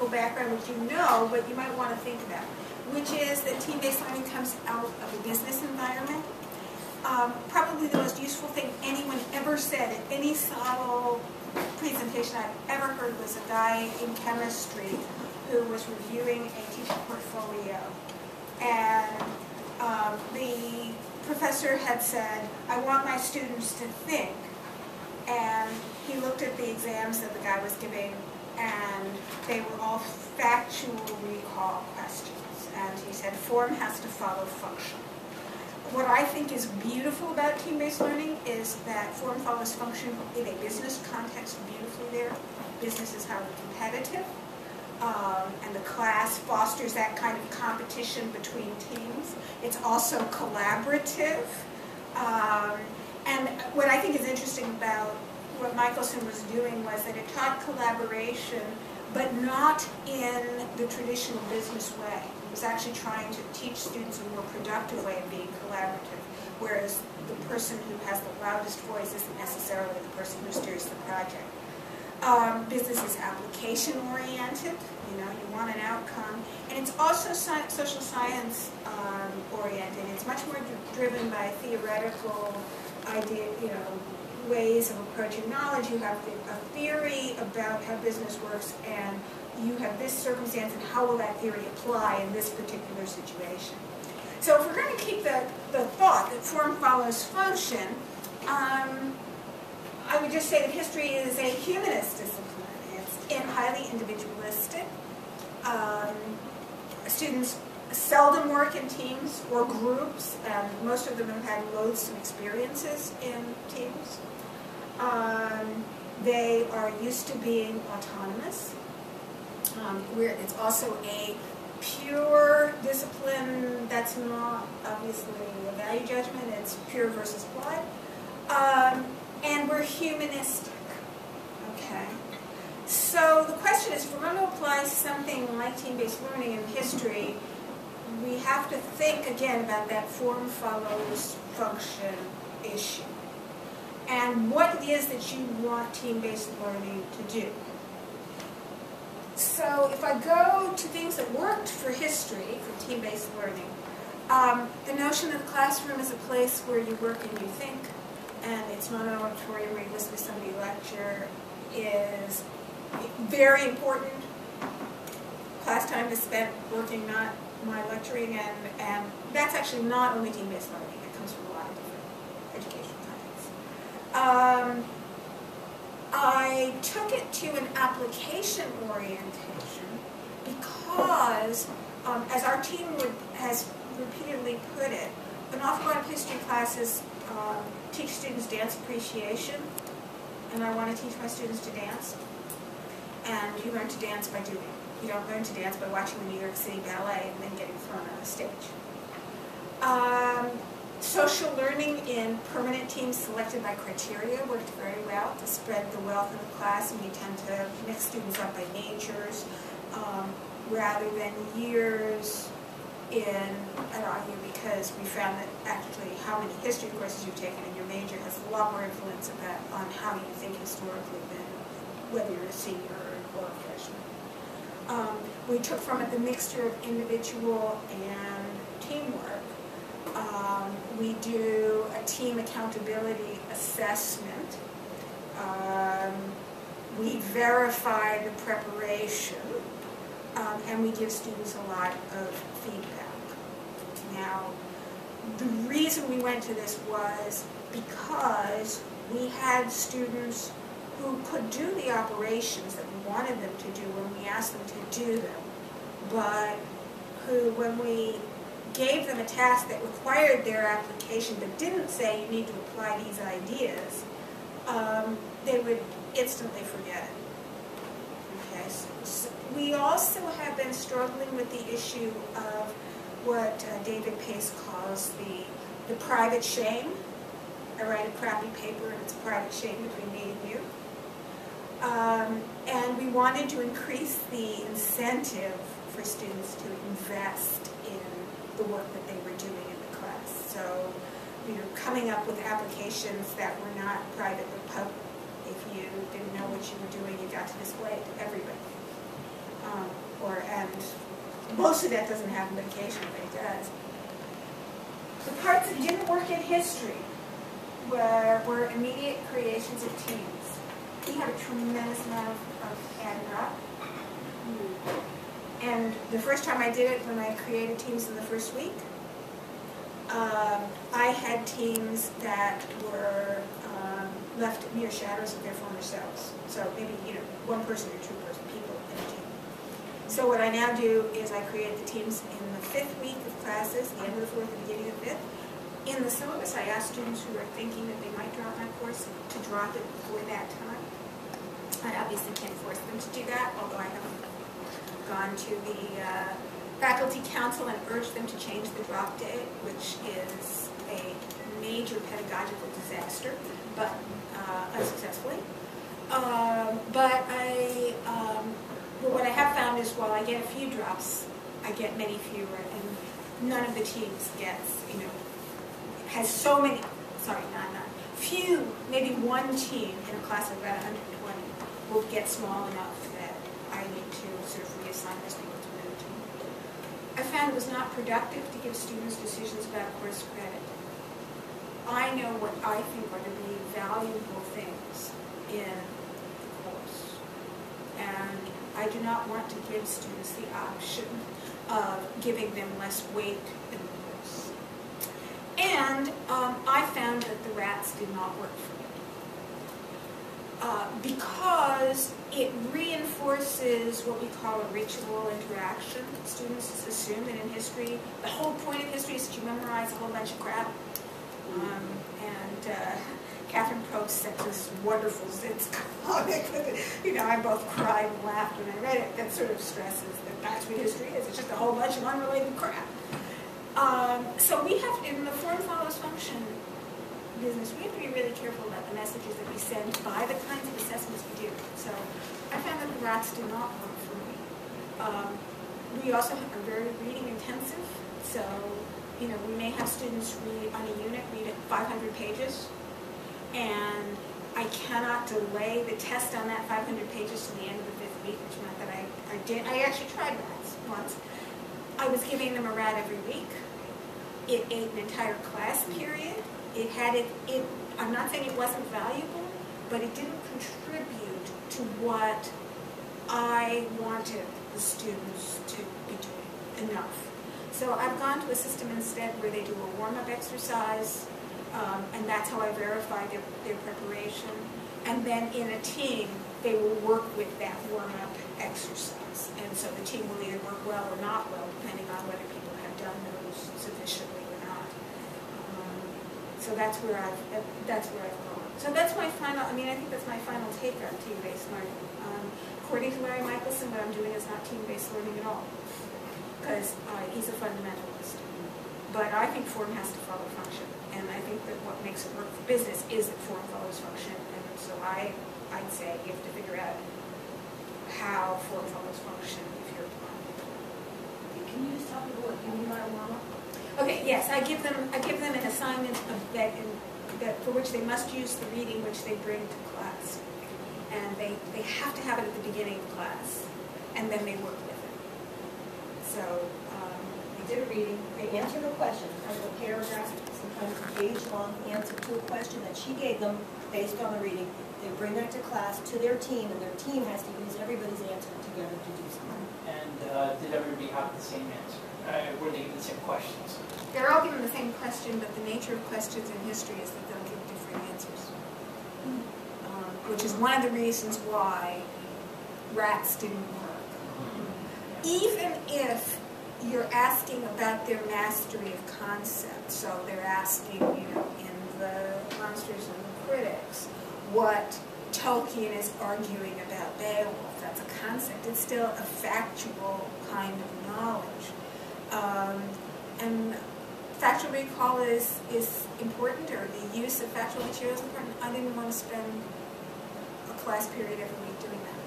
historical background, which you know, but you might want to think about, which is that team-based learning comes out of a business environment. Probably the most useful thing anyone ever said at any SOTL presentation I've ever heard was a guy in chemistry who was reviewing a teacher portfolio. And the professor had said, I want my students to think. And he looked at the exams that the guy was giving, and they were all factual recall questions. And he said, form has to follow function. What I think is beautiful about team-based learning is that form follows function in a business context beautifully there. Business is highly competitive, and the class fosters that kind of competition between teams. It's also collaborative. And what I think is interesting about what Michelson was doing was that it taught collaboration, but not in the traditional business way. It was actually trying to teach students a more productive way of being collaborative, whereas the person who has the loudest voice isn't necessarily the person who steers the project. Business is application-oriented. You know, you want an outcome. And it's also social science oriented. It's much more driven by theoretical idea, ways of approaching knowledge. You have a theory about how business works, and you have this circumstance, and how will that theory apply in this particular situation. So if we're going to keep the thought that form follows function, I would just say that history is a humanist discipline. It's highly individualistic. Students seldom work in teams or groups, and most of them have had loathsome experiences in teams. They are used to being autonomous. It's also a pure discipline that's not obviously a value judgment. It's pure versus blood. And we're humanistic. Okay. So the question is, if we're going to apply something like team-based learning in history, we have to think again about that form follows function issue. And what it is that you want team-based learning to do. So if I go to things that worked for history, for team-based learning, the notion of the classroom is a place where you work and you think, and it's not an auditorium where you listen to somebody lecture, is very important. Class time is spent working, not my lecturing, and that's actually not only team-based learning. It comes from a lot of different education kinds. I took it to an application orientation because, as our team has repeatedly put it, an awful lot of history classes teach students dance appreciation, and I want to teach my students to dance. And you learn to dance by doing. You don't learn to dance by watching the New York City Ballet and then getting thrown on a stage. Social learning in permanent teams selected by criteria worked very well to spread the wealth of the class, and we tend to mix students up by majors rather than years in an IU, because we found that actually how many history courses you've taken in your major has a lot more influence on how you think historically than whether you're a senior or a freshman. We took from it the mixture of individual and teamwork. We do a team accountability assessment. We verify the preparation, and we give students a lot of feedback. Now, the reason we went to this was because we had students who could do the operations that we wanted them to do when we asked them to do them, but who, when we gave them a task that required their application but didn't say you need to apply these ideas, they would instantly forget it. Okay, so we also have been struggling with the issue of what David Pace calls the private shame. I write a crappy paper and it's a private shame between me and you. And we wanted to increase the incentive for students to invest in the work that they were doing in the class. So we were coming up with applications that were not private but public. If you didn't know what you were doing, you got to display it to everybody. And most of that doesn't happen, but occasionally it does. The parts that didn't work in history were immediate creations of teams. We had a tremendous amount of ad hoc. And the first time I did it, when I created teams in the first week, I had teams that were left mere shadows of their former selves. So maybe, one person or two people in a team. So what I now do is I create the teams in the 5th week of classes, the end of the 4th and beginning of the 5th. In the syllabus, I ask students who are thinking that they might drop my course to drop it before that time. I obviously can't force them to do that, although I have gone to the faculty council and urged them to change the drop date, which is a major pedagogical disaster, but unsuccessfully. What I have found is while I get a few drops, I get many fewer, and none of the teams gets, has so many, few, maybe one team in a class of about 120 will get small enough that I need to sort of reassign those people to another team. I found it was not productive to give students decisions about course credit. I know what I think are to be valuable things in the course. And I do not want to give students the option of giving them less weight in the course. And I found that the RATs did not work for me. Because it reinforces what we call a ritual interaction. Students assume that in history, the whole point of history is that you memorize a whole bunch of crap. Catherine Probst sent this wonderful Zitz comic. I both cried and laughed when I read it. That sort of stresses that that's what history is. It's just a whole bunch of unrelated crap. So we have, in the form follows function business, we have to be really careful about the messages that we send by the kinds of assessments we do. So I found that the RATs do not work for me. We also are very reading intensive. So, we may have students read on a unit, read 500 pages. And I cannot delay the test on that 500 pages to the end of the 5th week, which meant that I did. I actually tried that once. I was giving them a RAT every week. It ate an entire class period. I'm not saying it wasn't valuable, but it didn't contribute to what I wanted the students to be doing enough. So I've gone to a system instead where they do a warm-up exercise, and that's how I verify their preparation. And then in a team, they will work with that warm-up exercise. And so the team will either work well or not well, depending on whether people have done those sufficiently or not. So that's where I've gone. So that's my final, I think that's my final take on team-based learning. According to Larry Michelson, what I'm doing is not team-based learning at all, because he's a fundamentalist. But I think form has to follow function. And I think that what makes it work for business is that form follows function. And so I'd say you have to figure out how form follows function if you're applying. Can you just tell people what you mean by warm-up? Okay, yes, I give them an assignment that for which they must use the reading which they bring to class. And they have to have it at the beginning of class, and then they work with it. So they did a reading, they answered a question, kind of a paragraph, sometimes a page-long answer to a question that she gave them based on the reading. They bring that to class, to their team, and their team has to use everybody's answer together to do something. And did everybody have the same answer? Were they given the same questions? They're all given the same question, but the nature of questions in history is that they'll give different answers. Which is one of the reasons why RATs didn't work. Even if you're asking about their mastery of concepts, so they're asking, in the Monsters and the Critics, what Tolkien is arguing about Beowulf. That's a concept. It's still a factual kind of knowledge. And factual recall is important, or the use of factual material is important. I didn't want to spend a class period every week doing that.